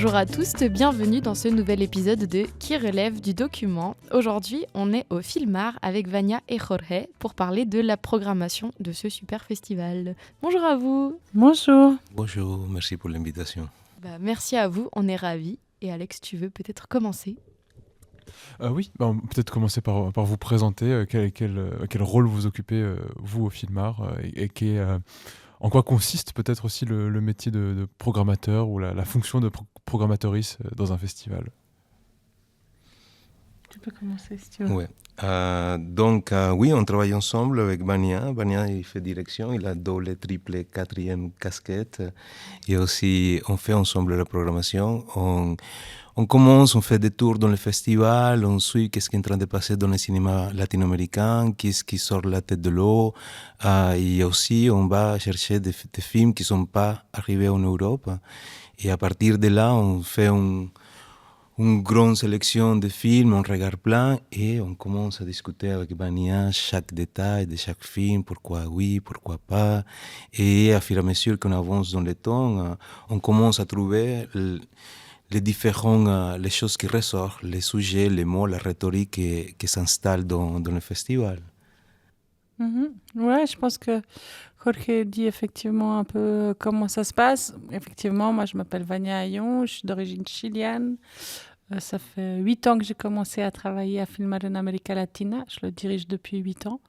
Bonjour à tous, bienvenue dans ce nouvel épisode de Qui relève du document. Aujourd'hui, on est au Filmar avec Vania et Jorge pour parler de la programmation de ce super festival. Bonjour à vous. Bonjour. Bonjour, merci pour l'invitation. Merci à vous, on est ravis. Et Alex, tu veux peut-être commencer ? Oui, peut-être commencer par vous présenter quel rôle vous occupez, vous, au Filmar, en quoi consiste peut-être aussi le métier de programmateur ou la fonction de programmatrice dans un festival. Tu peux commencer si tu veux. Ouais. Oui, on travaille ensemble avec Vania. Vania, il fait direction, il a double, triple, quatrième casquette. Et aussi, on fait ensemble la programmation. On commence, on fait des tours dans le festival, on suit qu'est-ce qui est en train de passer dans le cinéma latino-américain, qu'est-ce qui sort de la tête de l'eau. Et aussi, on va chercher des films qui ne sont pas arrivés en Europe. Et à partir de là, on fait une grande sélection de films, on regarde plein et on commence à discuter avec Vania chaque détail de chaque film, pourquoi oui, pourquoi pas. Et à fur et à mesure qu'on avance dans le temps, on commence à trouver les différents, les choses qui ressortent, les sujets, les mots, la rhétorique qui s'installe dans le festival. Ouais, je pense que Jorge dit effectivement un peu comment ça se passe. Effectivement, moi je m'appelle Vania Ayon, je suis d'origine chilienne. Ça fait 8 ans que j'ai commencé à travailler à Filmar en América Latina. Je le dirige depuis 8 ans.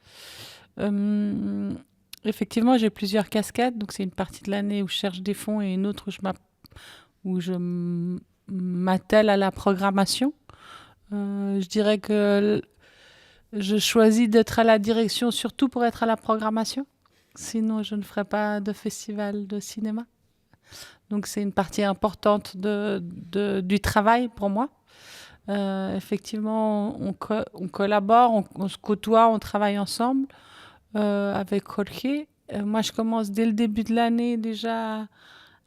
Effectivement, j'ai plusieurs casquettes. Donc c'est une partie de l'année où je cherche des fonds et une autre où je m'attelle à la programmation. Je dirais que je choisis d'être à la direction surtout pour être à la programmation. Sinon, je ne ferais pas de festival de cinéma. Donc, c'est une partie importante du travail pour moi. Effectivement, on collabore, on se côtoie, on travaille ensemble avec Jorge. Moi, je commence dès le début de l'année déjà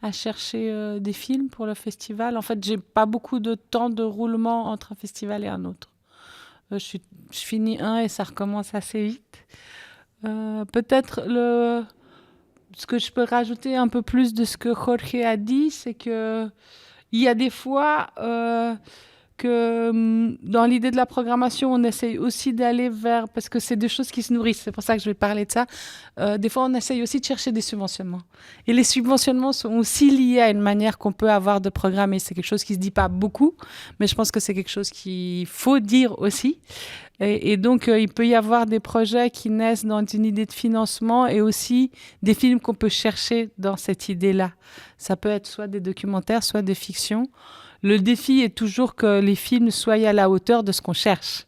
à chercher des films pour le festival. En fait, j'ai pas beaucoup de temps de roulement entre un festival et un autre. Je finis un et ça recommence assez vite. Peut-être ce que je peux rajouter un peu plus de ce que Jorge a dit, c'est que il y a des fois que dans l'idée de la programmation, on essaye aussi d'aller vers, parce que c'est des choses qui se nourrissent, c'est pour ça que je vais parler de ça. Des fois, on essaye aussi de chercher des subventionnements. Et les subventionnements sont aussi liés à une manière qu'on peut avoir de programmer. C'est quelque chose qui ne se dit pas beaucoup, mais je pense que c'est quelque chose qu'il faut dire aussi. Et donc, il peut y avoir des projets qui naissent dans une idée de financement et aussi des films qu'on peut chercher dans cette idée-là. Ça peut être soit des documentaires, soit des fictions. Le défi est toujours que les films soient à la hauteur de ce qu'on cherche.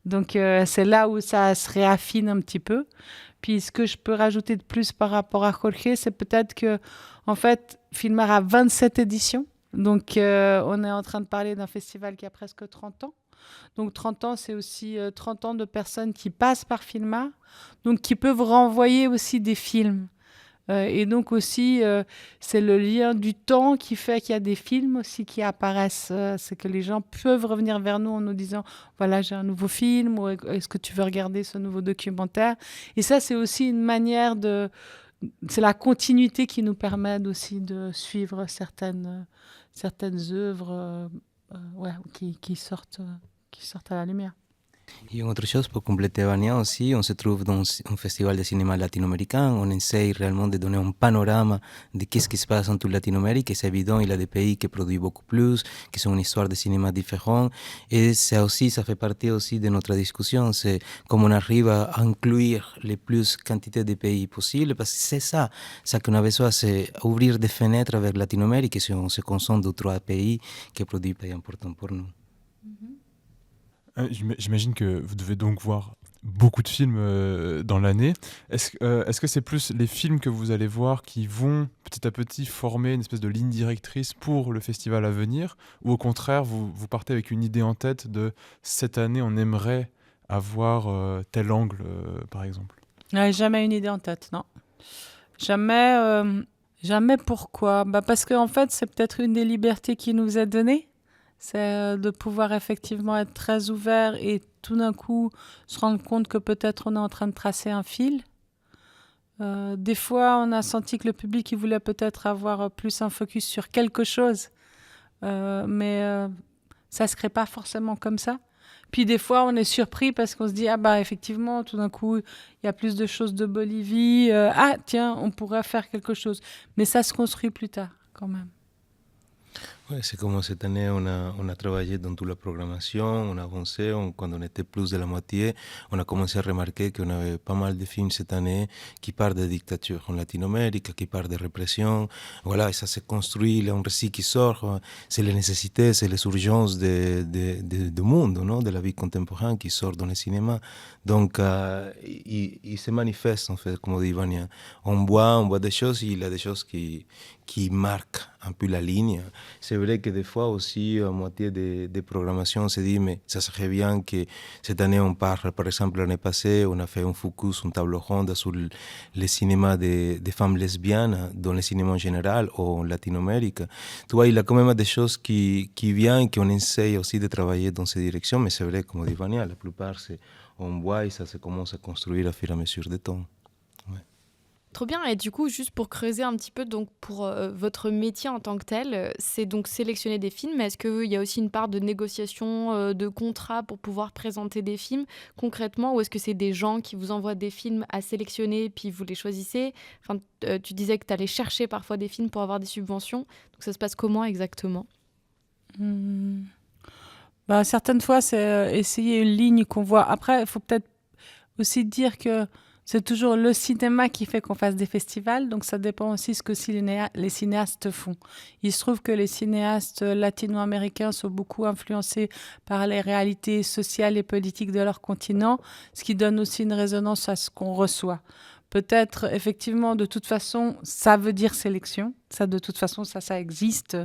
Donc, c'est là où ça se réaffine un petit peu. Puis, ce que je peux rajouter de plus par rapport à Jorge, c'est peut-être que, en fait, Filmar a 27 éditions. Donc, on est en train de parler d'un festival qui a presque 30 ans. Donc 30 ans, c'est aussi 30 ans de personnes qui passent par Filmar, donc qui peuvent renvoyer aussi des films. Et donc aussi, c'est le lien du temps qui fait qu'il y a des films aussi qui apparaissent. C'est que les gens peuvent revenir vers nous en nous disant, voilà, j'ai un nouveau film, ou est-ce que tu veux regarder ce nouveau documentaire ? Et ça, c'est aussi une manière c'est la continuité qui nous permet aussi de suivre certaines œuvres qui sortent à la lumière. Et une autre chose pour compléter Vania aussi, on se trouve dans un festival de cinéma latino-américain, on essaye réellement de donner un panorama de qu'est-ce qui se passe en toute Latino-Amérique, et c'est évident, il y a des pays qui produisent beaucoup plus, qui ont une histoire de cinéma différente, et ça fait partie aussi de notre discussion, c'est comment on arrive à inclure les plus quantités de pays possibles, parce que c'est ça qu'on a besoin, c'est ouvrir des fenêtres vers Latino-Amérique, et si on se concentre sur 3 pays qui produisent pas important pour nous. J'imagine que vous devez donc voir beaucoup de films dans l'année. Est-ce que c'est plus les films que vous allez voir qui vont petit à petit former une espèce de ligne directrice pour le festival à venir, ou au contraire, vous partez avec une idée en tête de cette année, on aimerait avoir tel angle, par exemple ? Jamais une idée en tête, non. Jamais pourquoi ? Parce qu'en fait, c'est peut-être une des libertés qui nous est donnée. C'est de pouvoir effectivement être très ouvert et tout d'un coup se rendre compte que peut-être on est en train de tracer un fil. Des fois, on a senti que le public il voulait peut-être avoir plus un focus sur quelque chose mais ça se crée pas forcément comme ça. Puis des fois, on est surpris parce qu'on se dit, ah bah effectivement, tout d'un coup, il y a plus de choses de Bolivie. Ah tiens, on pourrait faire quelque chose. Mais ça se construit plus tard, quand même. Ouais, c'est comme cette année, on a travaillé dans toute la programmation, on a avancé, quand on était plus de la moitié, on a commencé à remarquer qu'on avait pas mal de films cette année qui parlent de dictature en Latino-Amérique, qui parlent de répression. Voilà, et ça se construit, il y a un récit qui sort, c'est les nécessités, c'est les urgences du monde, non? De la vie contemporaine qui sort dans le cinéma. Donc, il se manifeste, en fait, comme dit Vania. On voit des choses, il y a des choses qui marquent un peu la ligne. C'est vrai que des fois aussi, à moitié de programmation, on se dit, mais ça serait bien que cette année, on parle, par exemple, l'année passée, on a fait un focus, une table ronde sur le cinéma des femmes lesbiennes, dans le cinéma en général, ou en Latino-Amérique. Tu vois, il y a quand même des choses qui viennent et qu'on essaye aussi de travailler dans ces directions, mais c'est vrai, comme dit Vania, la plupart, on voit et ça se commence à construire au fur et à mesure du temps. Ouais. Trop bien. Et du coup, juste pour creuser un petit peu, donc pour votre métier en tant que tel, c'est donc sélectionner des films. Mais est-ce qu'il y a aussi une part de négociation, de contrat pour pouvoir présenter des films concrètement, ou est-ce que c'est des gens qui vous envoient des films à sélectionner puis vous les choisissez? Enfin, tu disais que tu allais chercher parfois des films pour avoir des subventions. Donc ça se passe comment exactement? Bah, certaines fois, c'est essayer une ligne qu'on voit. Après, il faut peut-être aussi dire que c'est toujours le cinéma qui fait qu'on fasse des festivals, donc ça dépend aussi de ce que les cinéastes font. Il se trouve que les cinéastes latino-américains sont beaucoup influencés par les réalités sociales et politiques de leur continent, ce qui donne aussi une résonance à ce qu'on reçoit. Peut-être, effectivement, de toute façon, ça veut dire sélection. Ça, de toute façon, ça existe.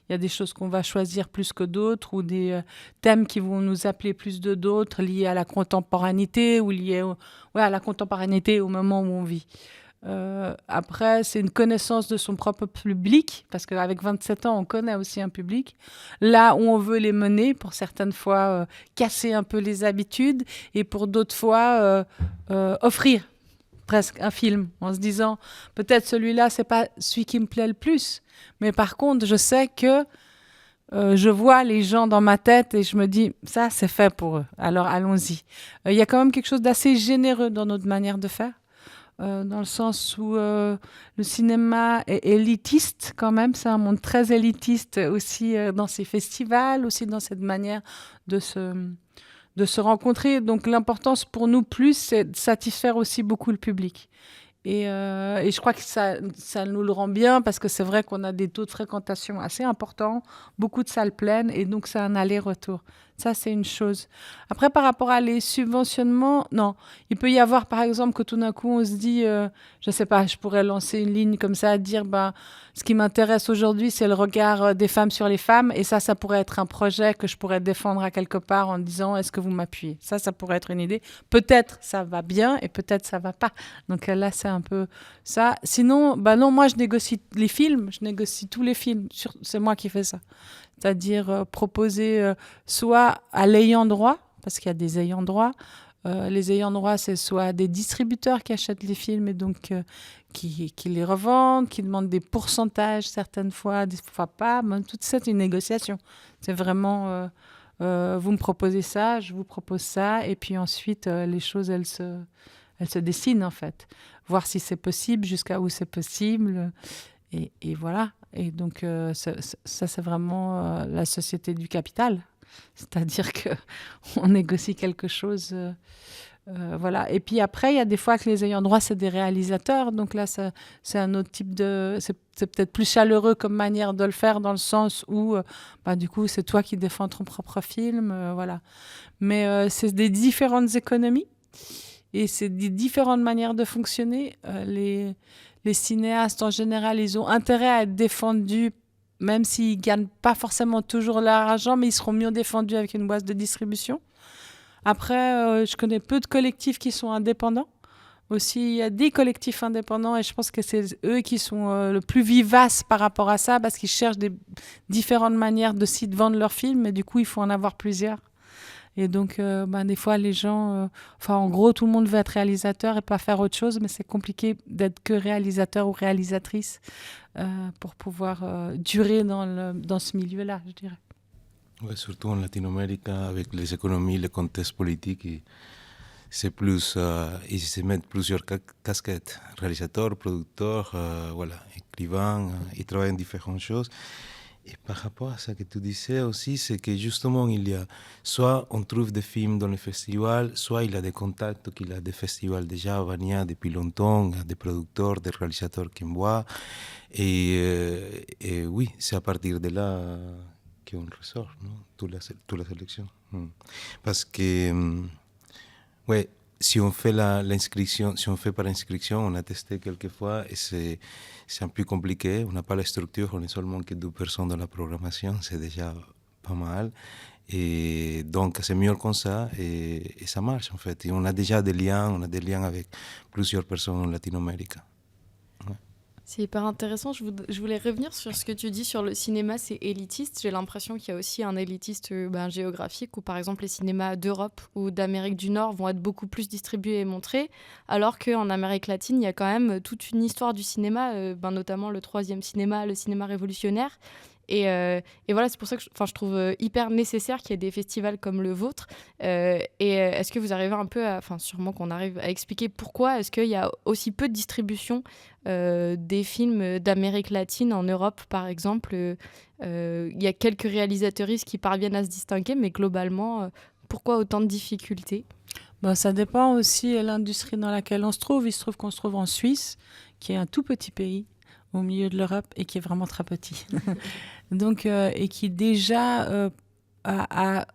Il y a des choses qu'on va choisir plus que d'autres ou des thèmes qui vont nous appeler plus de d'autres, liés à la contemporanéité ou liés à la contemporanéité au moment où on vit. Après, c'est une connaissance de son propre public, parce qu'avec 27 ans, on connaît aussi un public. Là où on veut les mener, pour certaines fois, casser un peu les habitudes et pour d'autres fois, offrir presque un film, en se disant peut-être celui-là, c'est pas celui qui me plaît le plus, mais par contre, je sais que je vois les gens dans ma tête et je me dis, ça, c'est fait pour eux, alors allons-y. Il y a quand même quelque chose d'assez généreux dans notre manière de faire, dans le sens où le cinéma est élitiste quand même, c'est un monde très élitiste aussi dans ces festivals, aussi dans cette manière de se rencontrer. Donc l'importance pour nous plus, c'est de satisfaire aussi beaucoup le public. Et je crois que ça nous le rend bien parce que c'est vrai qu'on a des taux de fréquentation assez importants, beaucoup de salles pleines et donc c'est un aller-retour. Ça, c'est une chose. Après, par rapport à les subventionnements, non. Il peut y avoir, par exemple, que tout d'un coup, on se dit, je ne sais pas, je pourrais lancer une ligne comme ça, dire, ce qui m'intéresse aujourd'hui, c'est le regard des femmes sur les femmes. Et ça pourrait être un projet que je pourrais défendre à quelque part en disant, est-ce que vous m'appuyez? Ça pourrait être une idée. Peut-être ça va bien et peut-être ça ne va pas. Donc là, c'est un peu ça. Sinon, non, moi, je négocie les films, je négocie tous les films. C'est moi qui fais ça. C'est-à-dire proposer soit à l'ayant droit, parce qu'il y a des ayants droit. Les ayants droit, c'est soit des distributeurs qui achètent les films et donc qui les revendent, qui demandent des pourcentages certaines fois, des fois pas. Tout ça, c'est une négociation. C'est vraiment, vous me proposez ça, je vous propose ça, et puis ensuite, les choses, elles se dessinent en fait. Voir si c'est possible, jusqu'à où c'est possible, et voilà. Et donc, ça c'est vraiment la société du capital. C'est-à-dire qu'on négocie quelque chose. Voilà. Et puis après, il y a des fois que les ayants droit, c'est des réalisateurs. Donc là, c'est un autre type de... C'est peut-être plus chaleureux comme manière de le faire dans le sens où, du coup, c'est toi qui défends ton propre film. Voilà. Mais c'est des différentes économies et c'est des différentes manières de fonctionner. Les cinéastes, en général, ils ont intérêt à être défendus, même s'ils ne gagnent pas forcément toujours leur argent, mais ils seront mieux défendus avec une boîte de distribution. Après, je connais peu de collectifs qui sont indépendants. Aussi, il y a des collectifs indépendants et je pense que c'est eux qui sont le plus vivaces par rapport à ça parce qu'ils cherchent des différentes manières de vendre leurs films, mais du coup, il faut en avoir plusieurs. Et donc, des fois, les gens... en gros, tout le monde veut être réalisateur et pas faire autre chose, mais c'est compliqué d'être que réalisateur ou réalisatrice pour pouvoir durer dans ce milieu-là, je dirais. Ouais, surtout en Latinoamérique, avec les économies, le contexte politique, c'est plus, ils se mettent plusieurs casquettes, réalisateur, producteur, écrivain, ils travaillent en différentes choses. Et par rapport à ce que tu disais aussi, c'est que justement, il y a, soit on trouve des films dans les festivals, soit il y a des contacts qu'il a des festivals déjà, Vania, depuis longtemps, des producteurs, des réalisateurs qui me voient. Et oui, c'est à partir de là qu'on ressort, non? Toute la sélection. Parce que, ouais, si on fait l'inscription, si on fait par inscription, on a testé quelques fois et c'est un peu compliqué. On n'a pas la structure, on est seulement que 2 personnes dans la programmation, c'est déjà pas mal. Et donc, c'est mieux comme ça et ça marche en fait. Et on a déjà des liens avec plusieurs personnes en Latinoamérique. Ouais. C'est hyper intéressant. Je voulais revenir sur ce que tu dis sur le cinéma, c'est élitiste. J'ai l'impression qu'il y a aussi un élitiste géographique où, par exemple, les cinémas d'Europe ou d'Amérique du Nord vont être beaucoup plus distribués et montrés, alors qu'en Amérique latine, il y a quand même toute une histoire du cinéma, notamment le 3e cinéma, le cinéma révolutionnaire. Et voilà, c'est pour ça que je trouve hyper nécessaire qu'il y ait des festivals comme le vôtre. Est-ce que vous arrivez un peu sûrement qu'on arrive à expliquer pourquoi est-ce qu'il y a aussi peu de distribution des films d'Amérique latine en Europe, par exemple. Il y a quelques réalisateuristes qui parviennent à se distinguer, mais globalement, pourquoi autant de difficultés ? Ça dépend aussi de l'industrie dans laquelle on se trouve. Il se trouve qu'on se trouve en Suisse, qui est un tout petit pays au milieu de l'Europe et qui est vraiment très petit. Donc, et qui déjà a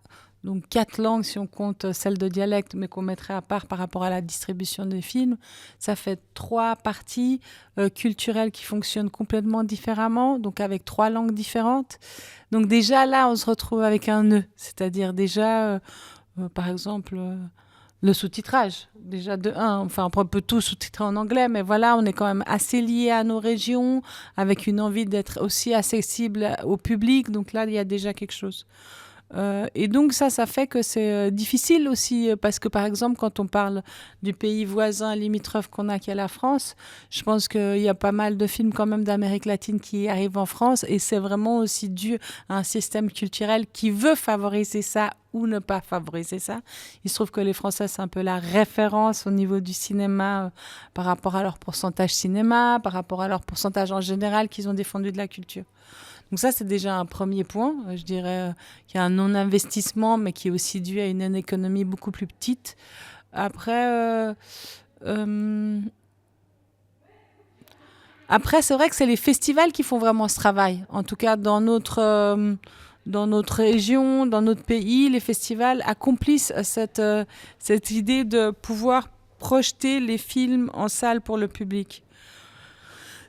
donc 4 langues si on compte celle de dialecte, mais qu'on mettrait à part par rapport à la distribution des films. Ça fait 3 parties culturelles qui fonctionnent complètement différemment, donc avec 3 langues différentes. Donc déjà là, on se retrouve avec un nœud, c'est-à-dire déjà, par exemple... le sous-titrage, déjà de 1. On peut tout sous-titrer en anglais, mais voilà, on est quand même assez lié à nos régions, avec une envie d'être aussi accessible au public. Donc là, il y a déjà quelque chose. Et donc ça fait que c'est difficile aussi, parce que par exemple, quand on parle du pays voisin limitrophe qu'on a, qui est la France, je pense qu'il y a pas mal de films quand même d'Amérique latine qui arrivent en France, et c'est vraiment aussi dû à un système culturel qui veut favoriser ça ou ne pas favoriser ça. Il se trouve que les Français, c'est un peu la référence au niveau du cinéma par rapport à leur pourcentage cinéma, par rapport à leur pourcentage en général qu'ils ont défendu de la culture. Donc ça, c'est déjà un premier point. Je dirais qu'il y a un non-investissement, mais qui est aussi dû à une économie beaucoup plus petite. Après, c'est vrai que c'est les festivals qui font vraiment ce travail. En tout cas, dans notre région, dans notre pays, les festivals accomplissent cette idée de pouvoir projeter les films en salle pour le public.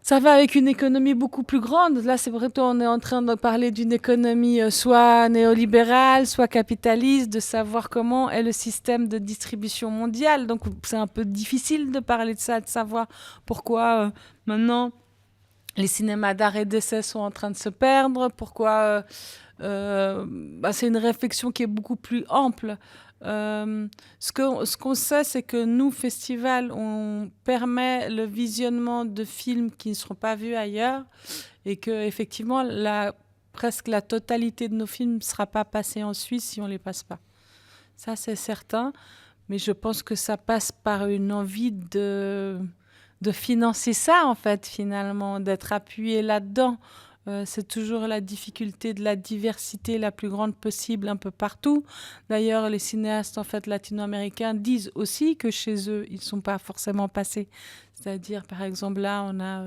Ça va avec une économie beaucoup plus grande. Là, c'est vrai qu'on est en train de parler d'une économie soit néolibérale, soit capitaliste, de savoir comment est le système de distribution mondiale. Donc, c'est un peu difficile de parler de ça, de savoir pourquoi maintenant les cinémas d'art et d'essai sont en train de se perdre, pourquoi... c'est une réflexion qui est beaucoup plus ample. Ce qu'on sait, c'est que nous, festival, on permet le visionnement de films qui ne seront pas vus ailleurs, et que effectivement, presque la totalité de nos films ne sera pas passée en Suisse si on ne les passe pas. Ça, c'est certain, mais je pense que ça passe par une envie de financer ça, en fait, finalement, d'être appuyé là-dedans. C'est toujours la difficulté de la diversité la plus grande possible un peu partout. D'ailleurs, les cinéastes en fait latino-américains disent aussi que chez eux, ils ne sont pas forcément passés. C'est-à-dire, par exemple, là, on a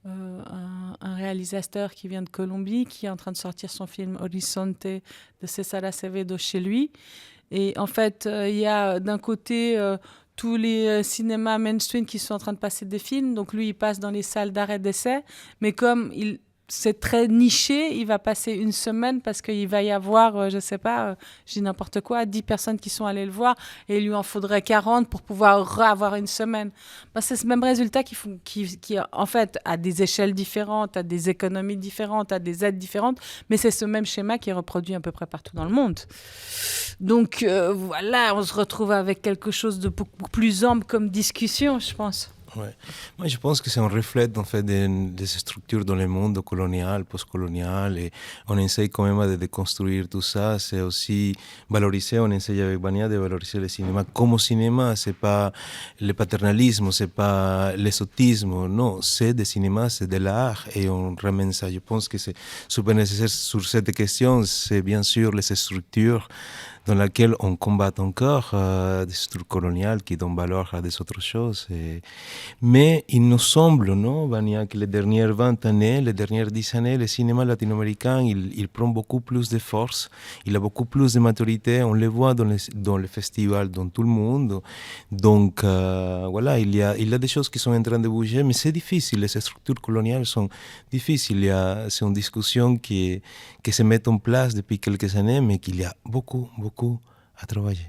un réalisateur qui vient de Colombie, qui est en train de sortir son film Horizonte de César Acevedo chez lui. Et en fait, il y a d'un côté... tous les cinémas mainstream qui sont en train de passer des films. Donc lui, il passe dans les salles d'arrêt d'essai. Mais comme c'est très niché, il va passer une semaine parce qu'il va y avoir, je sais pas, je dis n'importe quoi, 10 personnes qui sont allées le voir et il lui en faudrait 40 pour pouvoir avoir une semaine. C'est ce même résultat qui, en fait, a des échelles différentes, a des économies différentes, a des aides différentes, mais c'est ce même schéma qui est reproduit à peu près partout dans le monde. Donc voilà, on se retrouve avec quelque chose de beaucoup plus ample comme discussion, je pense. Ouais. Moi, je pense que c'est un reflet en fait des structures dans le monde colonial, postcolonial, et on essaye quand même de déconstruire tout ça. C'est aussi valoriser, on essaye avec Vania de valoriser le cinéma comme cinéma. C'est pas le paternalisme, c'est pas l'exotisme, non, c'est du cinéma, c'est de l'art, et on ramène ça. Je pense que c'est super nécessaire sur cette question. C'est bien sûr les structures dans laquelle on combat encore des structures coloniales qui donnent valeur à des autres choses. Mais il nous semble, non, Vania, que les dernières 20 années, les dernières 10 années, le cinéma latino-américain, il prend beaucoup plus de force, il a beaucoup plus de maturité, on le voit dans les festivals, dans tout le monde. Donc, voilà, il y a des choses qui sont en train de bouger, mais c'est difficile, les structures coloniales sont difficiles. C'est une discussion qui se met en place depuis quelques années, mais qu'il y a beaucoup à travailler.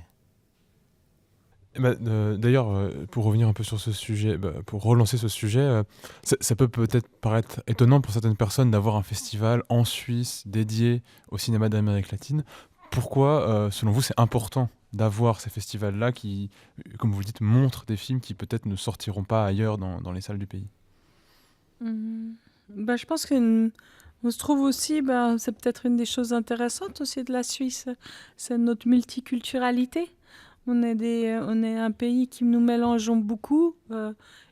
D'ailleurs, pour revenir un peu sur ce sujet, pour relancer ce sujet, ça peut peut-être paraître étonnant pour certaines personnes d'avoir un festival en Suisse dédié au cinéma d'Amérique latine. Pourquoi, selon vous, c'est important d'avoir ces festivals-là qui, comme vous le dites, montrent des films qui peut-être ne sortiront pas ailleurs dans les salles du pays? Je pense qu'on se trouve aussi, c'est peut-être une des choses intéressantes aussi de la Suisse, c'est notre multiculturalité. On est un pays qui nous mélangeons beaucoup,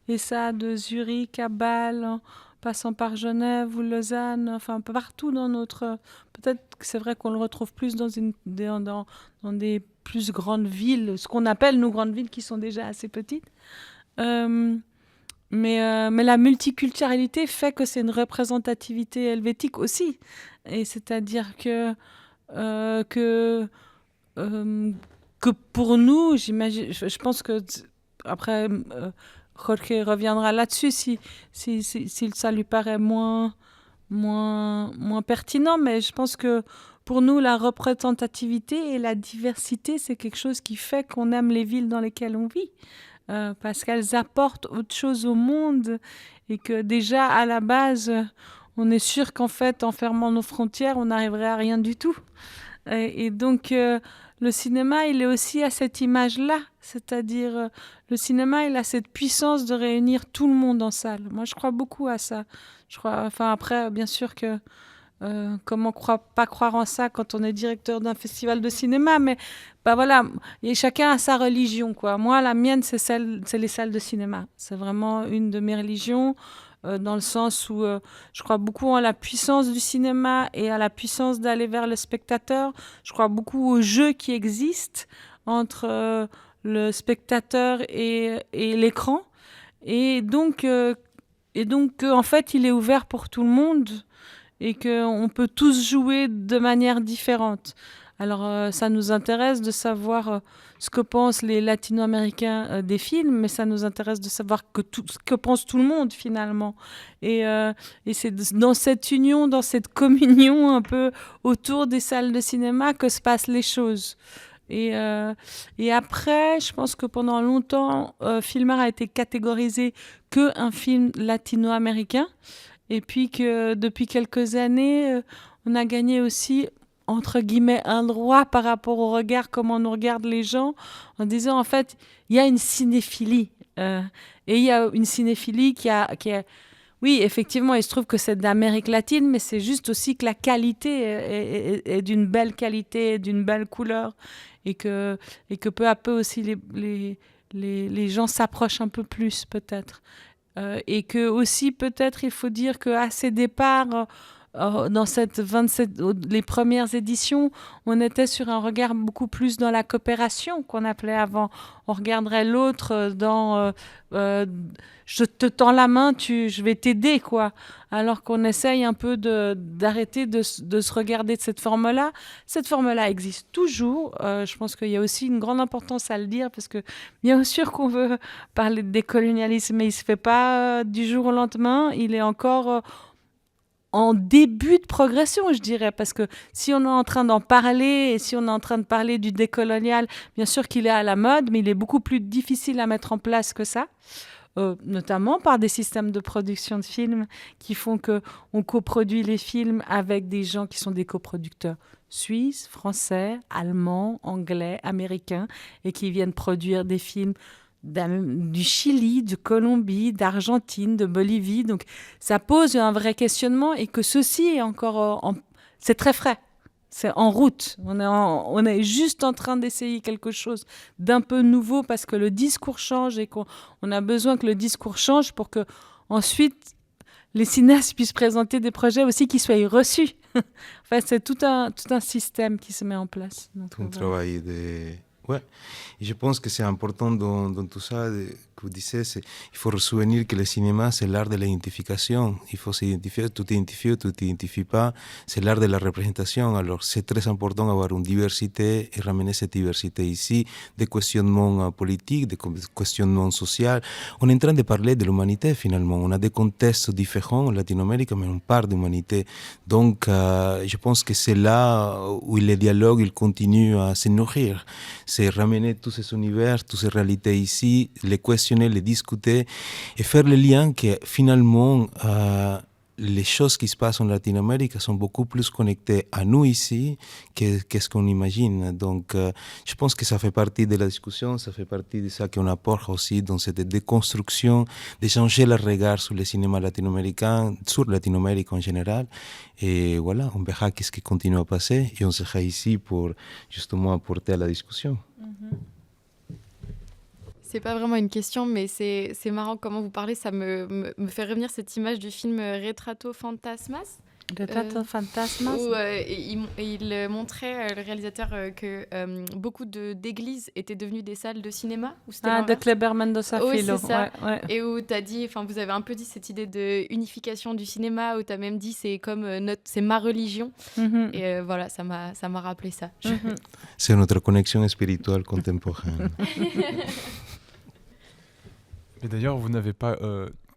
et ça de Zurich à Bâle, en passant par Genève ou Lausanne, enfin partout dans notre... Peut-être que c'est vrai qu'on le retrouve plus dans des plus grandes villes, ce qu'on appelle nos grandes villes qui sont déjà assez petites. Mais la multiculturalité fait que c'est une représentativité helvétique aussi. Et c'est-à-dire que pour nous, j'imagine, je pense que après Jorge reviendra là-dessus si ça lui paraît moins pertinent, mais je pense que pour nous, la représentativité et la diversité, c'est quelque chose qui fait qu'on aime les villes dans lesquelles on vit. Parce qu'elles apportent autre chose au monde et que déjà à la base, on est sûr qu'en fait, en fermant nos frontières, on n'arriverait à rien du tout. Et donc, le cinéma, il est aussi à cette image-là, c'est-à-dire le cinéma, il a cette puissance de réunir tout le monde en salle. Moi, je crois beaucoup à ça. Après, bien sûr que comment pas croire en ça quand on est directeur d'un festival de cinéma, mais voilà, et chacun a sa religion, quoi. Moi, la mienne, c'est les salles de cinéma. C'est vraiment une de mes religions, dans le sens où je crois beaucoup en la puissance du cinéma et à la puissance d'aller vers le spectateur. Je crois beaucoup au jeu qui existe entre le spectateur et l'écran, et donc en fait, il est ouvert pour tout le monde et qu'on peut tous jouer de manière différente. Alors, ça nous intéresse de savoir ce que pensent les latino-américains des films, mais ça nous intéresse de savoir ce que pense tout le monde, finalement. Et c'est dans cette union, dans cette communion un peu autour des salles de cinéma que se passent les choses. Et après, je pense que pendant longtemps, Filmar a été catégorisé qu'un film latino-américain. Et puis que depuis quelques années, on a gagné aussi, entre guillemets, un droit par rapport au regard, comment nous regardent les gens, en disant, en fait, il y a une cinéphilie. Et il y a une cinéphilie qui a... Oui, effectivement, il se trouve que c'est d'Amérique latine, mais c'est juste aussi que la qualité est d'une belle qualité, d'une belle couleur, et que peu à peu aussi les gens s'approchent un peu plus, peut-être. Et que aussi, peut-être, il faut dire qu'à ses départs, dans les premières éditions, on était sur un regard beaucoup plus dans la coopération qu'on appelait avant. On regarderait l'autre dans je te tends la main, je vais t'aider, quoi. Alors qu'on essaye un peu d'arrêter de se regarder de cette forme-là. Cette forme-là existe toujours. Je pense qu'il y a aussi une grande importance à le dire, parce que bien sûr qu'on veut parler de décolonialisme, mais il ne se fait pas du jour au lendemain. Il est encore en début de progression, je dirais, parce que si on est en train d'en parler, et si on est en train de parler du décolonial, bien sûr qu'il est à la mode, mais il est beaucoup plus difficile à mettre en place que ça, notamment par des systèmes de production de films qui font qu'on coproduit les films avec des gens qui sont des coproducteurs suisses, français, allemands, anglais, américains, et qui viennent produire des films du Chili, de Colombie, d'Argentine, de Bolivie. Donc, ça pose un vrai questionnement et que ceci est encore c'est très frais. C'est en route. On est juste en train d'essayer quelque chose d'un peu nouveau parce que le discours change et qu'on a besoin que le discours change pour que ensuite les cinéastes puissent présenter des projets aussi qui soient reçus. Enfin, c'est tout un système qui se met en place. Donc, un travail de... Ouais, et je pense que c'est important dans tout ça que vous disiez, il faut se souvenir que le cinéma, c'est l'art de l'identification. Il faut s'identifier, tu t'identifies ou tu t'identifies pas. C'est l'art de la représentation. Alors, c'est très important d'avoir une diversité et ramener cette diversité ici, des questionnements politiques, des questionnements sociaux. On est en train de parler de l'humanité, finalement. On a des contextes différents en Latino-Amérique, mais on parle d'humanité. Donc, je pense que c'est là où le dialogue, il continue à se nourrir. C'est ramener tous ces univers, toutes ces réalités ici, les questionner, les discuter et faire le lien que finalement les choses qui se passent en Latino-Amérique sont beaucoup plus connectées à nous ici qu'est-ce qu'on imagine. Donc je pense que ça fait partie de la discussion, ça fait partie de ça qu'on apporte aussi dans cette déconstruction, de changer le regard sur le cinéma latino-américain, sur Latino-Amérique en général. Et voilà, on verra qu'est-ce qui continue à passer et on sera ici pour justement apporter à la discussion. C'est pas vraiment une question, mais c'est marrant comment vous parlez. Ça me fait revenir cette image du film Retrato Fantasmas. Retrato Fantasmas. Où il montrait, le réalisateur, que beaucoup d'églises étaient devenues des salles de cinéma. De Kleber Mendoza oui, Filho. c'est ça. Ouais. Et où tu as dit, vous avez un peu dit cette idée de unification du cinéma, où tu as même dit c'est comme c'est ma religion. Mm-hmm. Et voilà, ça m'a rappelé ça. Mm-hmm. C'est notre connexion spirituelle contemporaine. Mais d'ailleurs, vous n'avez pas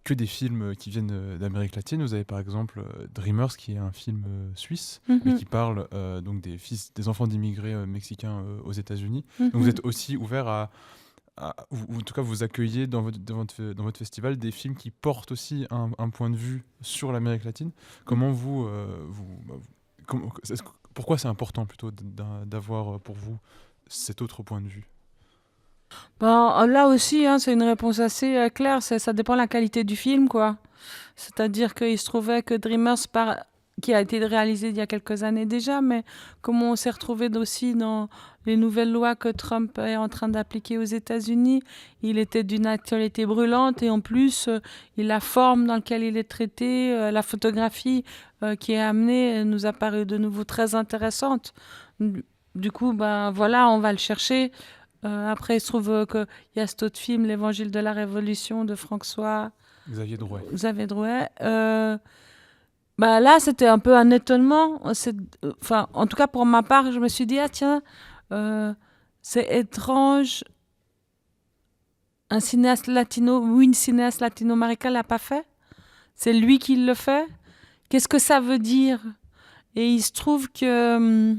que des films qui viennent d'Amérique latine. Vous avez par exemple Dreamers, qui est un film suisse, mais qui parle donc des enfants d'immigrés mexicains aux États-Unis. Donc vous êtes aussi ouvert ou en tout cas vous accueillez dans votre festival des films qui portent aussi un point de vue sur l'Amérique latine. Comment pourquoi c'est important plutôt d'avoir pour vous cet autre point de vue? Là aussi, c'est une réponse assez claire. Ça dépend de la qualité du film, quoi. C'est-à-dire qu'il se trouvait que Dreamers, qui a été réalisé il y a quelques années déjà, mais comme on s'est retrouvé aussi dans les nouvelles lois que Trump est en train d'appliquer aux États-Unis, il était d'une actualité brûlante et en plus, la forme dans laquelle il est traité, la photographie qui est amenée nous a paru de nouveau très intéressante. Du coup, voilà, on va le chercher. Après, il se trouve qu'il y a cet autre film, L'Évangile de la Révolution de Xavier Drouet. Là, c'était un peu un étonnement. En tout cas, pour ma part, je me suis dit, tiens, c'est étrange. Un cinéaste latino ou une cinéaste latino-américaine l'a pas fait. C'est lui qui le fait. Qu'est-ce que ça veut dire? Et il se trouve que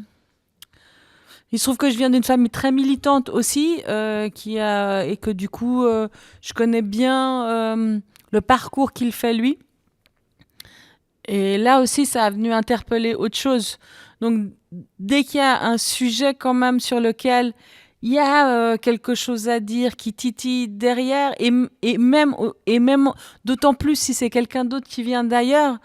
je viens d'une famille très militante aussi, et que du coup, je connais bien le parcours qu'il fait lui. Et là aussi, ça a venu interpeller autre chose. Donc, dès qu'il y a un sujet quand même sur lequel il y a quelque chose à dire qui titille derrière, et même d'autant plus si c'est quelqu'un d'autre qui vient d'ailleurs,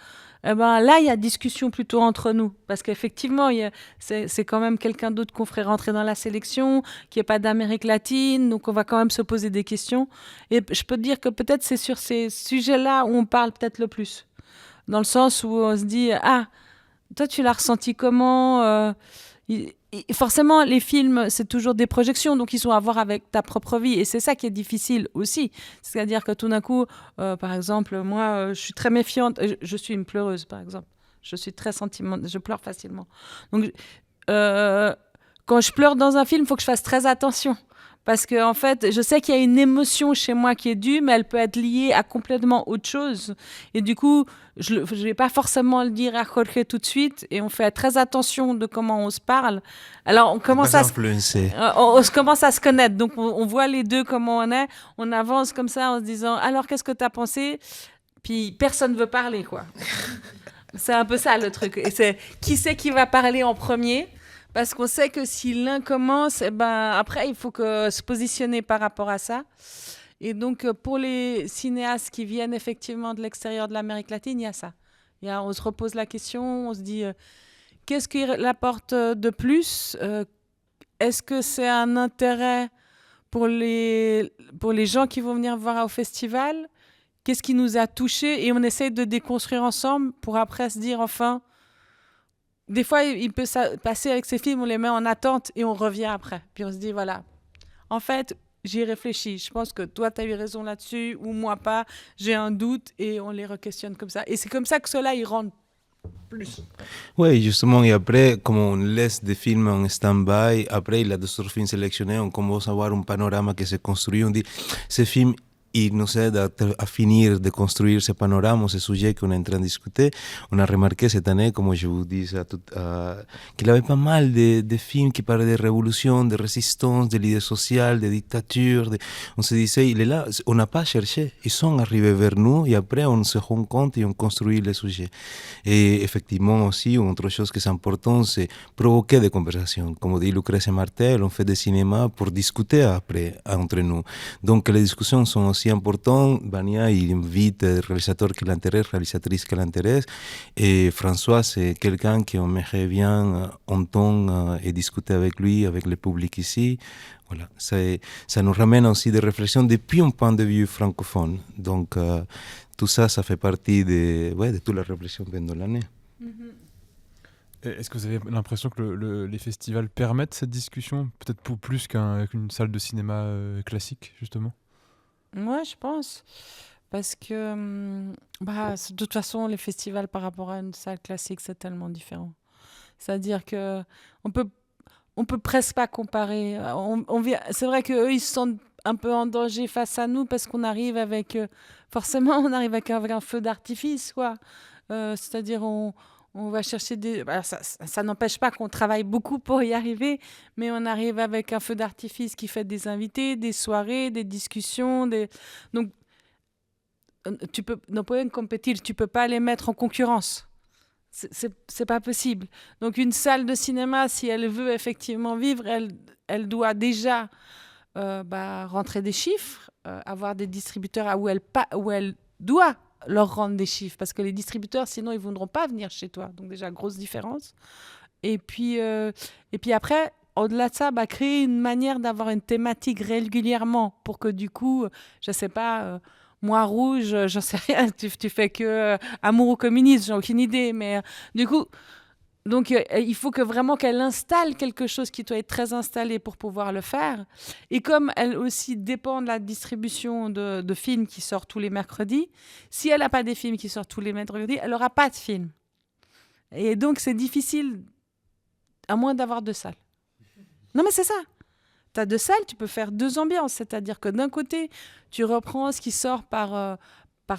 là, il y a discussion plutôt entre nous. Parce qu'effectivement, c'est quand même quelqu'un d'autre qu'on ferait rentrer dans la sélection, qui n'est pas d'Amérique latine, donc on va quand même se poser des questions. Et je peux te dire que peut-être c'est sur ces sujets-là où on parle peut-être le plus. Dans le sens où on se dit, toi, tu l'as ressenti comment forcément, les films, c'est toujours des projections, donc ils ont à voir avec ta propre vie. Et c'est ça qui est difficile aussi. C'est-à-dire que tout d'un coup, par exemple, moi, je suis très méfiante. Je suis une pleureuse, par exemple. Je suis très sentimentale. Je pleure facilement. Donc, quand je pleure dans un film, il faut que je fasse très attention. Parce que en fait, je sais qu'il y a une émotion chez moi qui est due, mais elle peut être liée à complètement autre chose. Et du coup, je vais pas forcément le dire à Jorge tout de suite. Et on fait très attention de comment on se parle. Alors, on commence Pas à influencé. on se commence à se connaître. Donc, on voit les deux comment on est. On avance comme ça en se disant, alors, qu'est-ce que tu as pensé? Puis, personne ne veut parler, quoi. C'est un peu ça, le truc. Et c'est qui c'est qui va parler en premier? Parce qu'on sait que si l'un commence, eh ben, après, il faut se positionner par rapport à ça. Et donc, pour les cinéastes qui viennent effectivement de l'extérieur de l'Amérique latine, il y a ça. On se repose la question, on se dit, qu'est-ce qui l'apporte de plus? Est-ce que c'est un intérêt pour les gens qui vont venir voir au festival? Qu'est-ce qui nous a touchés? Et on essaie de déconstruire ensemble pour après se dire, enfin, des fois, il peut passer avec ces films, on les met en attente et on revient après. Puis on se dit, voilà, en fait, j'y réfléchis. Je pense que toi, tu as eu raison là-dessus ou moi pas. J'ai un doute et on les re-questionne comme ça. Et c'est comme ça que ceux-là, ils rentrent plus. Oui, justement, et après, comme on laisse des films en stand-by, après, il y a d'autres films sélectionnés, on commence à avoir un panorama qui se construit, on dit, ce film, il nous aide à finir de construire ce panorama, ce sujet qu'on est en train de discuter. On a remarqué cette année, comme je vous disais, qu'il y avait pas mal de films qui parlaient de révolution, de résistance, de l'idée sociale, de dictature. On se disait, il est là, on n'a pas cherché. Ils sont arrivés vers nous et après on se rend compte et on construit le sujet. Et effectivement aussi, autre chose qui est important, c'est provoquer des conversations. Comme dit Lucrèce Martel, on fait des cinémas pour discuter après, entre nous. Donc les discussions sont aussi important. Vania, il invite des réalisateurs qui l'intéressent, réalisatrices qui l'intéressent. Et François, c'est quelqu'un qu'on aimerait bien entendre et discuter avec lui, avec le public ici. Voilà. Ça nous ramène aussi des réflexions depuis un point de vue francophone. Donc, tout ça, ça fait partie de toute la réflexion pendant l'année. Est-ce que vous avez l'impression que les festivals permettent cette discussion, peut-être plus qu'une salle de cinéma classique, justement? Moi, je pense. Parce que, de toute façon, les festivals par rapport à une salle classique, c'est tellement différent. C'est-à-dire que on peut presque pas comparer. C'est vrai qu'eux, ils se sentent un peu en danger face à nous parce qu'on arrive avec... forcément, on arrive avec un feu d'artifice, quoi. C'est-à-dire, on va chercher des... ça n'empêche pas qu'on travaille beaucoup pour y arriver, mais on arrive avec un feu d'artifice qui fait des invités, des soirées, des discussions. Donc, no pueden competir, tu peux pas les mettre en concurrence. C'est pas possible. Donc, une salle de cinéma, si elle veut effectivement vivre, elle doit déjà rentrer des chiffres, avoir des distributeurs où elle doit leur rendre des chiffres, parce que les distributeurs, sinon, ils ne voudront pas venir chez toi. Donc déjà, grosse différence. Et puis après, au-delà de ça, créer une manière d'avoir une thématique régulièrement pour que du coup, je ne sais pas, moi rouge, j'en sais rien, tu fais que amour ou communisme, j'ai aucune idée, mais du coup... Donc, il faut vraiment qu'elle installe quelque chose qui doit être très installé pour pouvoir le faire. Et comme elle aussi dépend de la distribution de films qui sortent tous les mercredis, si elle n'a pas des films qui sortent tous les mercredis, elle n'aura pas de films. Et donc, c'est difficile, à moins d'avoir 2 salles. Non, mais c'est ça. Tu as 2 salles, tu peux faire 2 ambiances. C'est-à-dire que d'un côté, tu reprends ce qui sort par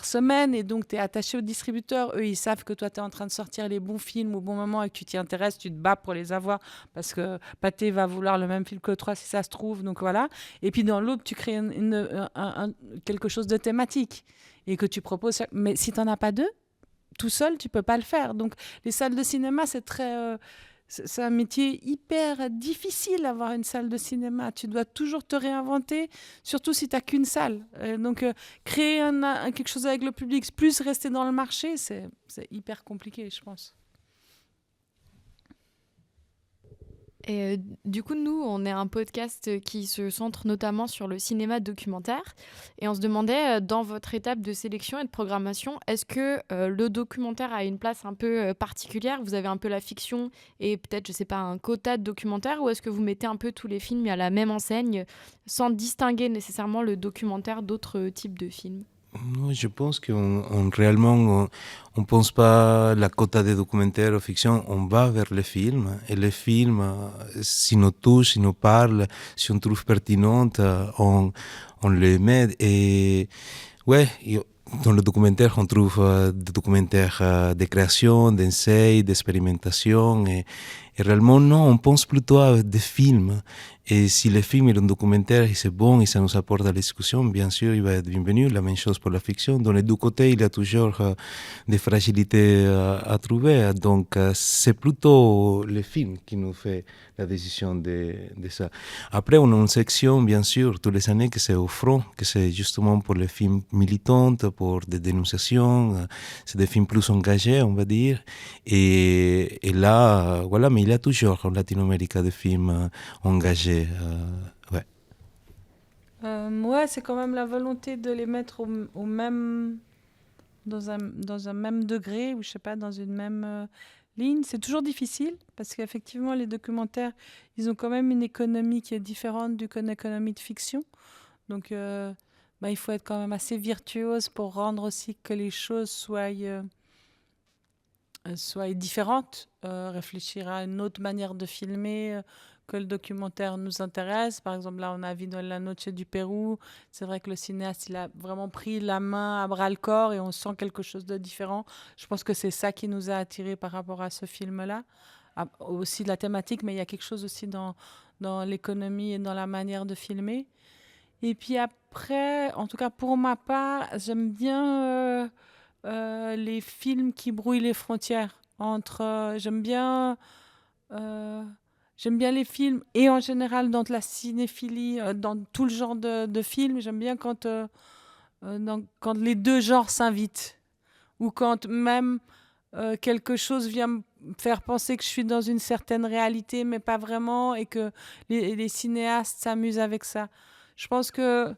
semaine, et donc tu es attaché au distributeur. Eux, ils savent que toi, tu es en train de sortir les bons films au bon moment et que tu t'y intéresses, tu te bats pour les avoir parce que Pathé va vouloir le même film que toi si ça se trouve, donc voilà. Et puis dans l'autre, tu crées quelque chose de thématique et que tu proposes. Mais si tu n'en as pas 2, tout seul, tu peux pas le faire. Donc les salles de cinéma, c'est un métier hyper difficile d'avoir une salle de cinéma. Tu dois toujours te réinventer, surtout si tu n'as qu'une salle. Donc, créer quelque chose avec le public, plus rester dans le marché, c'est hyper compliqué, je pense. Et du coup, nous, on est un podcast qui se centre notamment sur le cinéma documentaire. Et on se demandait, dans votre étape de sélection et de programmation, est-ce que le documentaire a une place un peu particulière? Vous avez un peu la fiction et peut-être, je sais pas, un quota de documentaire, ou est-ce que vous mettez un peu tous les films à la même enseigne sans distinguer nécessairement le documentaire d'autres types de films? Non, je pense réellement, on pense pas la quota des documentaires ou fiction, on va vers les films. Et les films, si nous touchent, si nous parlent, si on trouve pertinente, on les met. Et ouais, dans le documentaire, on trouve des documentaires de création, d'essai, d'expérimentation. Et réellement, non, on pense plutôt à des films. Et si le film est un documentaire et c'est bon et ça nous apporte à la discussion, bien sûr, il va être bienvenu. La même chose pour la fiction. Dans les deux côtés, il y a toujours des fragilités à trouver. Donc, c'est plutôt le film qui nous fait la décision de ça. Après, on a une section, bien sûr, tous les années, que c'est au front, que c'est justement pour les films militants, pour des dénonciations. C'est des films plus engagés, on va dire. Et là, voilà, mais il y a toujours en Latino-Amérique des films engagés. Ouais. Ouais, c'est quand même la volonté de les mettre au même, dans un même degré, ou je sais pas, dans une même ligne. C'est toujours difficile, parce qu'effectivement, les documentaires, ils ont quand même une économie qui est différente d'une économie de fiction. Donc, il faut être quand même assez virtuose pour rendre aussi que les choses soient différentes, réfléchir à une autre manière de filmer, que le documentaire nous intéresse. Par exemple, là, on a vu dans La Noche du Pérou. C'est vrai que le cinéaste, il a vraiment pris la main à bras-le-corps et on sent quelque chose de différent. Je pense que c'est ça qui nous a attirés par rapport à ce film-là. Aussi de la thématique, mais il y a quelque chose aussi dans l'économie et dans la manière de filmer. Et puis après, en tout cas pour ma part, j'aime bien les films qui brouillent les frontières j'aime bien les films et en général dans de la cinéphilie, dans tout le genre de films. J'aime bien quand les deux genres s'invitent ou quand même quelque chose vient me faire penser que je suis dans une certaine réalité, mais pas vraiment, et que les cinéastes s'amusent avec ça. Je pense que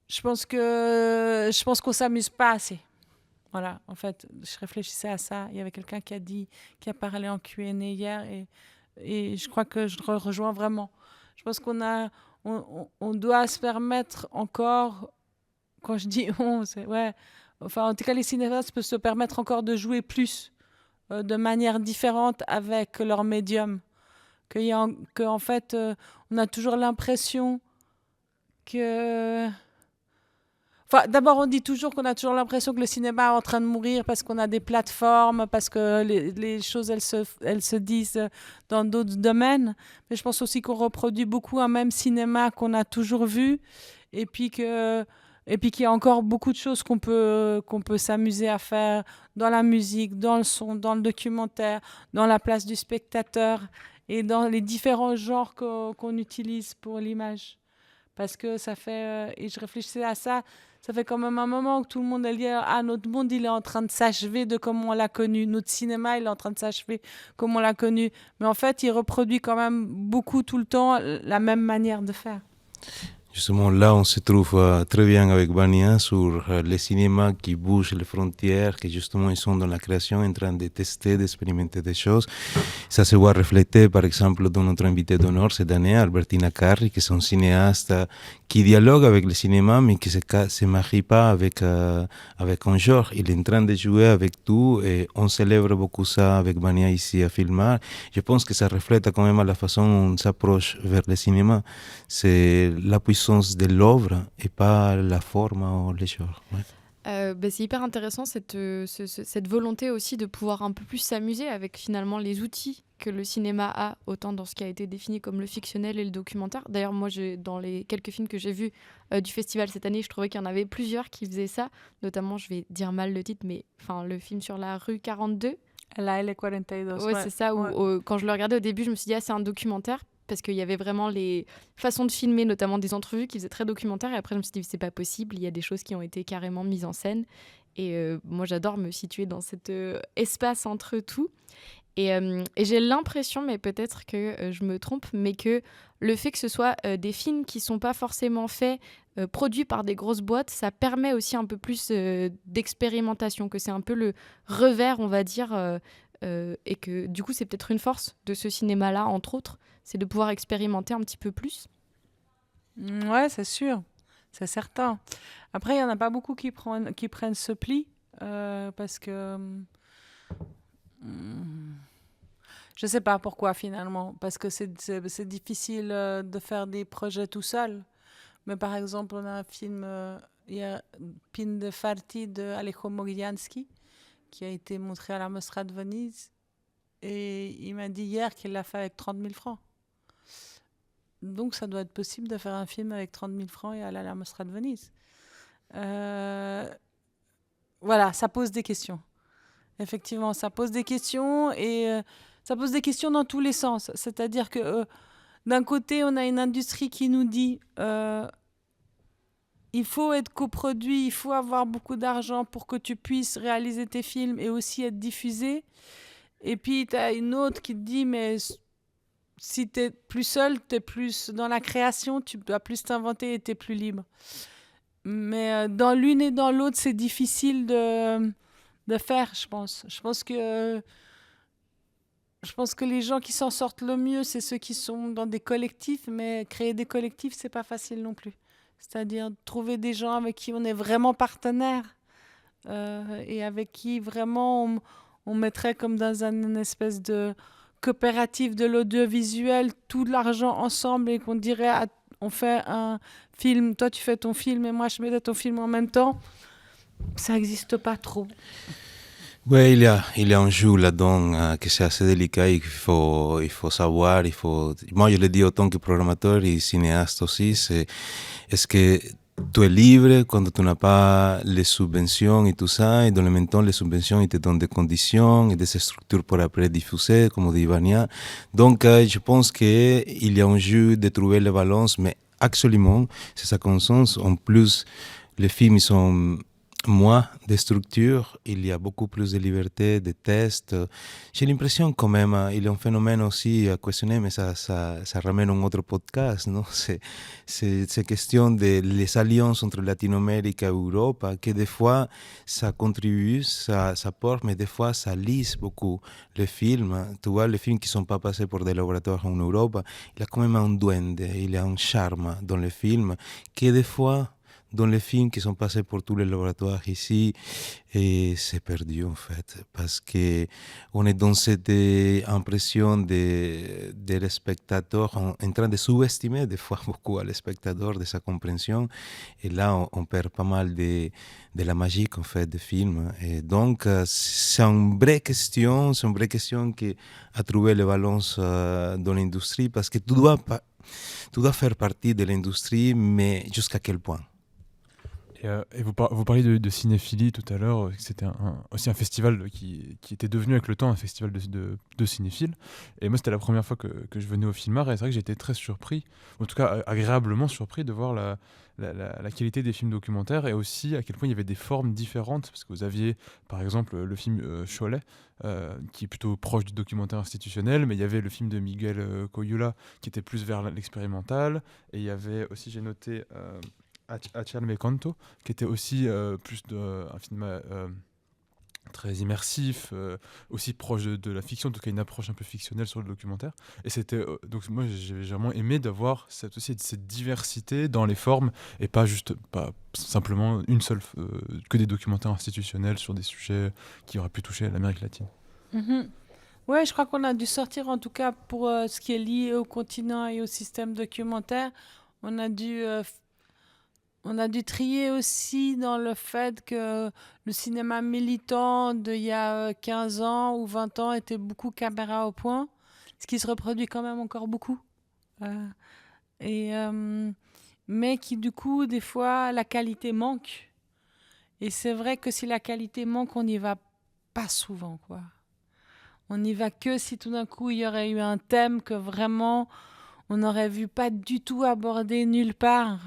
je pense qu'on s'amuse pas assez. Voilà, en fait, je réfléchissais à ça. Il y avait quelqu'un qui a parlé en Q&A hier, et je crois que je le rejoins vraiment. Je pense on doit se permettre encore, quand je dis on, c'est ouais. Enfin, en tout cas, les cinéastes peuvent se permettre encore de jouer plus, de manière différente avec leur médium. Qu'en fait, on a toujours l'impression que... Enfin, d'abord, on dit toujours qu'on a toujours l'impression que le cinéma est en train de mourir parce qu'on a des plateformes, parce que les choses, elles se disent dans d'autres domaines. Mais je pense aussi qu'on reproduit beaucoup un même cinéma qu'on a toujours vu, et puis qu'il y a encore beaucoup de choses qu'on peut s'amuser à faire dans la musique, dans le son, dans le documentaire, dans la place du spectateur et dans les différents genres qu'on utilise pour l'image. Parce que ça fait, et je réfléchissais à ça, ça fait quand même un moment que tout le monde est lié à notre monde, il est en train de s'achever de comme on l'a connu. Notre cinéma, il est en train de s'achever comme on l'a connu. Mais en fait, il reproduit quand même beaucoup tout le temps la même manière de faire. Justement, là, on se trouve très bien avec Vania sur les cinémas qui bougent les frontières, que justement, ils sont dans la création, en train de tester, d'expérimenter des choses. Ça se voit reflété, par exemple, dans notre invité d'honneur cette année, Albertina Carri, qui est une cinéaste qui dialogue avec le cinéma, mais qui ne se marie pas avec un genre. Il est en train de jouer avec tout et on célèbre beaucoup ça avec Vania ici à Filmar. Je pense que ça reflète quand même la façon dont on s'approche vers le cinéma. C'est la puissance de l'œuvre et pas la forme ou les genres. Ouais. C'est hyper intéressant cette volonté aussi de pouvoir un peu plus s'amuser avec finalement les outils que le cinéma a, autant dans ce qui a été défini comme le fictionnel et le documentaire. D'ailleurs, moi, dans les quelques films que j'ai vus du festival cette année, je trouvais qu'il y en avait plusieurs qui faisaient ça. Notamment, je vais dire mal le titre, mais le film sur la rue 42. La L42. Ouais, c'est ça. Où, quand je le regardais au début, je me suis dit, c'est un documentaire. Parce qu'il y avait vraiment les façons de filmer, notamment des entrevues qui faisaient très documentaire. Et après, je me suis dit, c'est pas possible. Il y a des choses qui ont été carrément mises en scène. Et moi, j'adore me situer dans cet espace entre tout. Et j'ai l'impression, mais peut-être que je me trompe, mais que le fait que ce soit des films qui sont pas forcément faits, produits par des grosses boîtes, ça permet aussi un peu plus d'expérimentation, que c'est un peu le revers, on va dire, et que du coup, c'est peut-être une force de ce cinéma-là, entre autres, c'est de pouvoir expérimenter un petit peu plus. Ouais, c'est sûr. c'est certain. Après, il n'y en a pas beaucoup qui prennent ce pli parce que je ne sais pas pourquoi finalement, parce que c'est difficile de faire des projets tout seul. Mais par exemple, on a un film, il y a Pin de Farti de Alejo Mogiansky qui a été montré à la Mostra de Venise. Et il m'a dit hier qu'il l'a fait avec 30 000 francs. Donc ça doit être possible de faire un film avec 30 000 francs et aller à la Mostra de Venise. Voilà, ça pose des questions. Effectivement, ça pose des questions et ça pose des questions dans tous les sens. C'est-à-dire que d'un côté, on a une industrie qui nous dit il faut être coproduit, il faut avoir beaucoup d'argent pour que tu puisses réaliser tes films et aussi être diffusé. Et puis, tu as une autre qui te dit mais si tu es plus seul, tu es plus dans la création, tu dois plus t'inventer et tu es plus libre. Mais dans l'une et dans l'autre, c'est difficile de faire, je pense. Je pense que les gens qui s'en sortent le mieux, c'est ceux qui sont dans des collectifs, mais créer des collectifs, c'est pas facile non plus. C'est-à-dire trouver des gens avec qui on est vraiment partenaire et avec qui vraiment on mettrait comme dans une espèce de coopérative de l'audiovisuel tout l'argent ensemble et qu'on dirait on fait un film, toi tu fais ton film et moi je mets ton film en même temps. Ça n'existe pas trop. Oui, il y a un jeu là-dedans que c'est assez délicat. Il faut savoir, Moi, je le dis autant que programmateur et cinéaste aussi, est-ce que tu es libre quand tu n'as pas les subventions et tout ça, et dans le même temps, les subventions, ils te donnent des conditions et des structures pour après diffuser, comme dit Vania. Donc, je pense qu'il y a un jeu de trouver la balance, mais absolument, c'est ça qu'on sent. En plus, les films, ils sont moins de structure, il y a beaucoup plus de liberté, de tests. J'ai l'impression quand même, il y a un phénomène aussi à questionner, mais ça ramène un autre podcast, non? C'est question des alliances entre Latino-Amérique et Europe, que des fois ça contribue, ça porte, mais des fois ça lisse beaucoup les films. Tu vois, les films qui ne sont pas passés pour des laboratoires en Europe, il y a quand même un duende, il y a un charme dans les films, que des fois dans les films qui sont passés pour tous les laboratoires ici, et c'est perdu en fait, parce que on est dans cette impression des spectateurs en train de sous-estimer des fois beaucoup le spectateur, de sa compréhension, et là on perd pas mal de la magie en fait des films. Et donc c'est une vraie question qui a trouvé la balance dans l'industrie, parce que tu dois faire partie de l'industrie, mais jusqu'à quel point? Et vous parliez de cinéphilie tout à l'heure, c'était aussi un festival qui était devenu avec le temps un festival de cinéphiles. Et moi, c'était la première fois que je venais au Filmar, et c'est vrai que j'étais très surpris, en tout cas agréablement surpris de voir la qualité des films documentaires, et aussi à quel point il y avait des formes différentes, parce que vous aviez par exemple le film Cholet, qui est plutôt proche du documentaire institutionnel, mais il y avait le film de Miguel Coyula qui était plus vers l'expérimental, et il y avait aussi, j'ai noté... Achal Me Canto, qui était aussi plus un film très immersif, aussi proche de la fiction, en tout cas une approche un peu fictionnelle sur le documentaire. Et c'était donc moi j'ai vraiment aimé d'avoir cette diversité dans les formes, et pas simplement une seule que des documentaires institutionnels sur des sujets qui auraient pu toucher l'Amérique latine. Mm-hmm. Ouais, je crois qu'on a dû sortir, en tout cas pour ce qui est lié au continent et au système documentaire, on a dû trier aussi dans le fait que le cinéma militant d'il y a 15 ans ou 20 ans était beaucoup caméra au point, ce qui se reproduit quand même encore beaucoup. Mais qui, du coup, des fois, la qualité manque. Et c'est vrai que si la qualité manque, on n'y va pas souvent, quoi. On n'y va que si tout d'un coup, il y aurait eu un thème que vraiment, on n'aurait vu pas du tout aborder nulle part.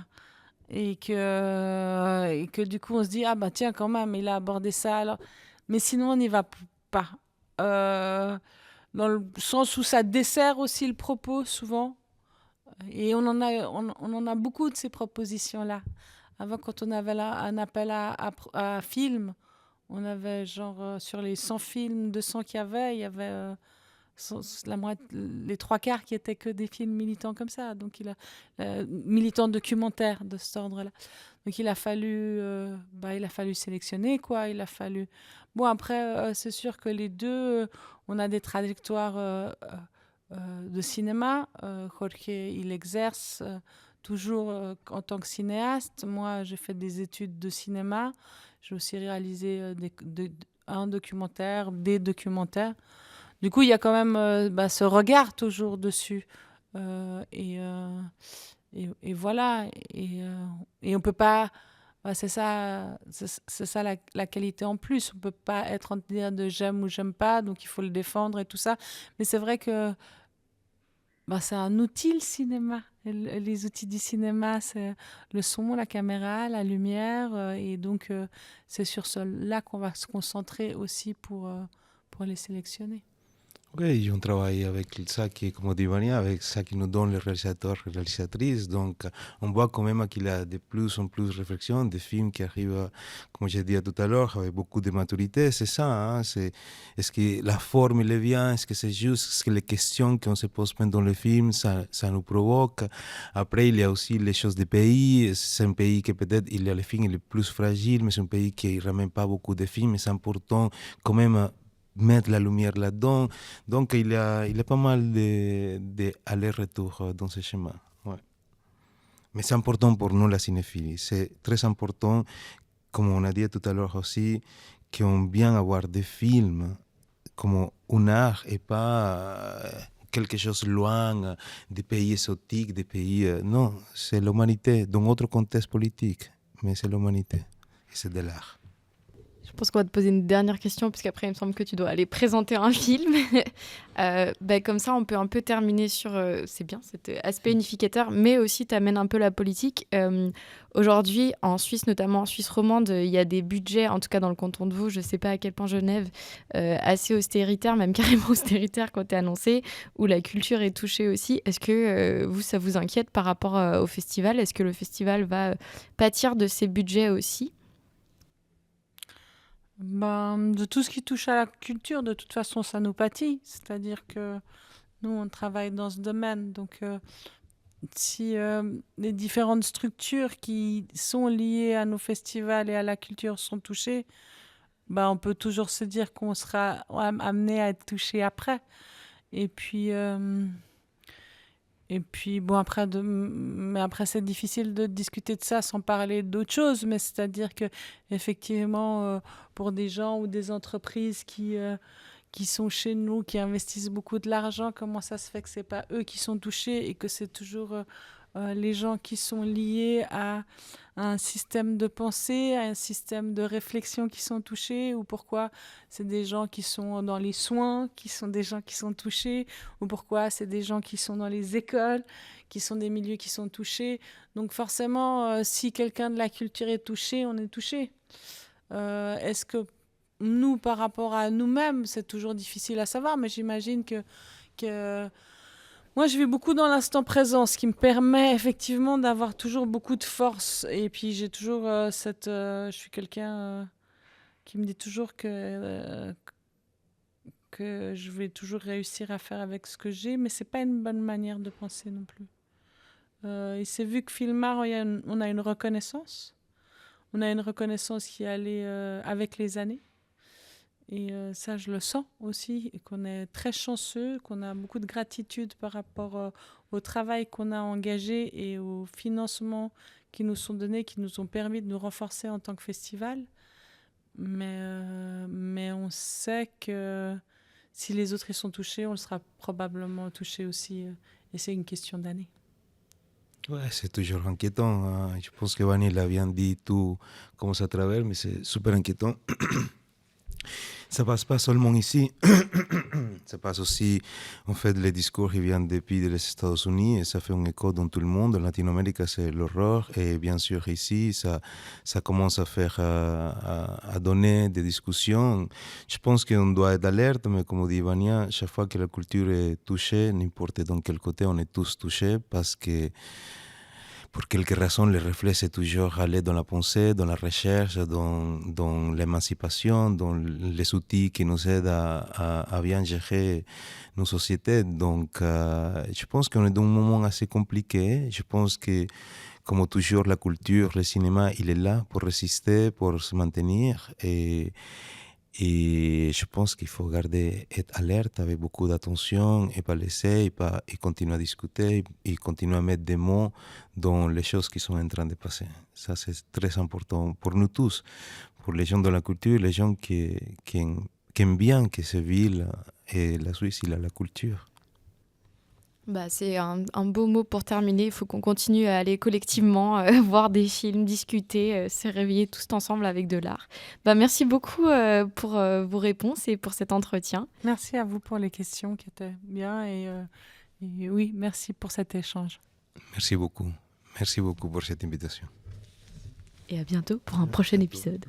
Et que du coup on se dit ah bah tiens quand même il a abordé ça alors, mais sinon on n'y va pas dans le sens où ça dessert aussi le propos souvent, et on en a beaucoup de ces propositions là. Avant, quand on avait un appel à film, on avait genre sur les 100 films 200 qu'il y avait les 3/4 qui étaient que des films militants comme ça. Donc, militants documentaires de cet ordre-là. Donc, il a fallu sélectionner, quoi. Il a fallu... Bon, après, c'est sûr que les deux, on a des trajectoires de cinéma. Jorge, il exerce toujours en tant que cinéaste. Moi, j'ai fait des études de cinéma. J'ai aussi réalisé un documentaire, des documentaires. Du coup, il y a quand même ce regard toujours dessus. Et voilà. Et on peut pas... c'est ça la qualité en plus. On peut pas être en train de j'aime ou j'aime pas, donc il faut le défendre et tout ça. Mais c'est vrai que c'est un outil, le cinéma. Les outils du cinéma, c'est le son, la caméra, la lumière. Et donc, c'est sur cela qu'on va se concentrer aussi pour les sélectionner. Oui, on travaille avec ça qui est, comme dit Vania, avec ça qui nous donne les réalisateurs et réalisatrices. Donc, on voit quand même qu'il y a de plus en plus de réflexions, des films qui arrivent, comme j'ai dit tout à l'heure, avec beaucoup de maturité. C'est ça, hein? Est-ce que la forme, elle est bien? Est-ce que c'est juste? Est-ce que les questions qu'on se pose pendant le film, ça nous provoque? Après, il y a aussi les choses des pays. C'est un pays qui peut-être, il y a les films les plus fragiles, mais c'est un pays qui ne ramène pas beaucoup de films. Mais c'est important quand même mettre la lumière là-dedans. Donc, il y a pas mal d'allers-retours dans ce schéma. Ouais. Mais c'est important pour nous, la cinéphilie. C'est très important, comme on a dit tout à l'heure aussi, qu'on vient avoir des films comme un art et pas quelque chose loin des pays exotiques, des pays... non, c'est l'humanité, dans autre contexte politique, mais c'est l'humanité et c'est de l'art. Je pense qu'on va te poser une dernière question, puisqu'après, il me semble que tu dois aller présenter un film. Comme ça, on peut un peu terminer sur, c'est bien, cet aspect unificateur, mais aussi t'amènes un peu la politique. Aujourd'hui, en Suisse, notamment en Suisse romande, il y a des budgets, en tout cas dans le canton de Vaud, je ne sais pas à quel point Genève, assez austéritaires, même carrément austéritaires quand t'es annoncé, où la culture est touchée aussi. Est-ce que ça vous inquiète par rapport au festival? Est-ce que le festival va pâtir de ces budgets aussi? De tout ce qui touche à la culture, de toute façon, ça nous pâtit. C'est-à-dire que nous, on travaille dans ce domaine. Donc, si les différentes structures qui sont liées à nos festivals et à la culture sont touchées, on peut toujours se dire qu'on sera amené à être touché après. Et puis... mais après, c'est difficile de discuter de ça sans parler d'autre chose. Mais c'est-à-dire que, effectivement, pour des gens ou des entreprises qui sont chez nous, qui investissent beaucoup de l'argent, comment ça se fait que c'est pas eux qui sont touchés et que c'est toujours les gens qui sont liés à un système de pensée, à un système de réflexion qui sont touchés, ou pourquoi c'est des gens qui sont dans les soins, qui sont des gens qui sont touchés, ou pourquoi c'est des gens qui sont dans les écoles, qui sont des milieux qui sont touchés. Donc forcément, si quelqu'un de la culture est touché, on est touché. Est-ce que nous, par rapport à nous-mêmes, c'est toujours difficile à savoir, mais j'imagine que moi, je vis beaucoup dans l'instant présent, ce qui me permet effectivement d'avoir toujours beaucoup de force. Et puis, j'ai toujours je suis quelqu'un qui me dit toujours que je vais toujours réussir à faire avec ce que j'ai, mais c'est pas une bonne manière de penser non plus. Il s'est vu que Filmar, on a une reconnaissance. On a une reconnaissance qui est allée avec les années. Et ça, je le sens aussi, et qu'on est très chanceux, qu'on a beaucoup de gratitude par rapport au travail qu'on a engagé et aux financements qui nous sont donnés, qui nous ont permis de nous renforcer en tant que festival. Mais on sait que si les autres y sont touchés, on sera probablement touchés aussi. Et c'est une question d'année. Ouais, c'est toujours inquiétant. Hein. Je pense que Vani l'a bien dit tout comme ça à travers, mais c'est super inquiétant. Ça passe pas seulement ici, ça passe aussi, en fait, les discours qui viennent depuis les États-Unis et ça fait un écho dans tout le monde. En Latino-Amérique, c'est l'horreur et bien sûr ici, ça commence à faire, à donner des discussions. Je pense qu'on doit être alerte, mais comme dit Vania, chaque fois que la culture est touchée, n'importe dans quel côté, on est tous touchés parce que pour quelques raisons, le reflet, c'est toujours aller dans la pensée, dans la recherche, dans l'émancipation, dans les outils qui nous aident à bien gérer nos sociétés. Donc, je pense qu'on est dans un moment assez compliqué. Je pense que, comme toujours, la culture, le cinéma, il est là pour résister, pour se maintenir. Et je pense qu'il faut être alerte avec beaucoup d'attention et pas laisser, et continuer à discuter et continuer à mettre des mots dans les choses qui sont en train de passer. Ça, c'est très important pour nous tous, pour les gens de la culture, les gens qui aiment bien que cette ville et la Suisse, il a la culture. Bah, c'est un beau mot pour terminer. Il faut qu'on continue à aller collectivement voir des films, discuter, se réveiller tous ensemble avec de l'art. Bah, merci beaucoup pour vos réponses et pour cet entretien. Merci à vous pour les questions qui étaient bien et oui, merci pour cet échange. Merci beaucoup. Merci beaucoup pour cette invitation. Et à bientôt pour un prochain épisode.